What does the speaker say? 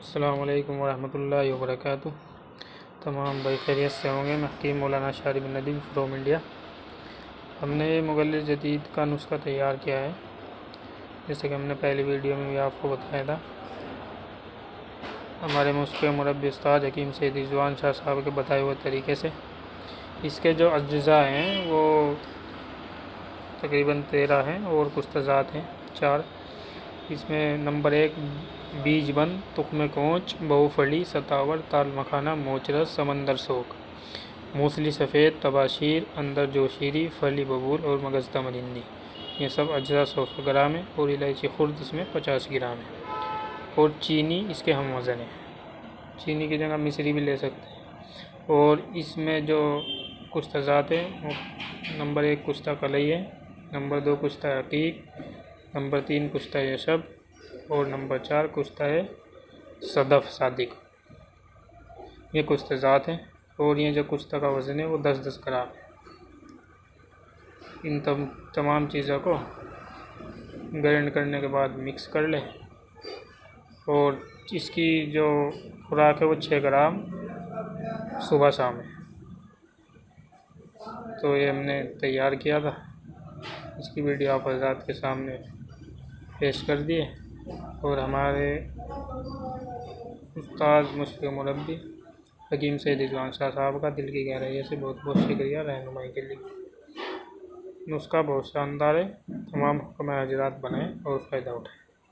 अस्सलाम वालेकुम वरहमतुल्लाहि वबरकातुह। तमाम भाई खैरियत से होंगे। मैं हकीम मौलाना शारिब बिन नदीम फ्रॉम इंडिया। हमने मुगल्लिस जदीद का नुस्खा तैयार किया है, जैसे कि हमने पहली वीडियो में भी आपको बताया था। हमारे मुस्के मुरब्बी उस्ताद हकीम सैयद रिजवान शाह साहब के बताए हुए तरीके से इसके जो अज्जा हैं वो तकरीबन 13 हैं और कुछ तज़ात हैं 4। इसमें नंबर 1 बीज बंद, तुख्म कोंच, बहुफली, सतावर, ताल मखाना, मोचरस, समंदर सोक, मूसली सफ़ेद, तबाशीर, अंदर जोशीरी, फली बबूल और मगज़ तमरिंदी। ये सब अज्जा 100 ग्राम है और इलायची खुर्द इसमें 50 ग्राम है और चीनी इसके हम वज़न है। चीनी की जगह मिश्री भी ले सकते हैं। और इसमें जो कुछ तज़ात है, नंबर 1 कुश्ता कलई है, नंबर 2 कुश्ता अकीक, नंबर 3 कुश्ता यशब और नंबर 4 कुश्ता है सदफ़ सादिक। ये कुछ तज़ात हैं और ये जो कुश्ता का वज़न है वो 10-10 ग्राम है। इन तमाम चीज़ों को ग्राइंड करने के बाद मिक्स कर लें और इसकी जो खुराक है वो 6 ग्राम सुबह शाम है। तो ये हमने तैयार किया था, इसकी वीडियो आप हज़रात के सामने पेश कर दिए और हमारे उस्ताद मुश्फ़िक़ मुरब्बी हकीम सैयद रिजवान शाह साहब का दिल की गहराई से बहुत बहुत शुक्रिया रहनुमाई के लिए। नुस्खा बहुत शानदार है, तमाम हुक्काए हज़रात बनाएं और फ़ायदा उठाएं।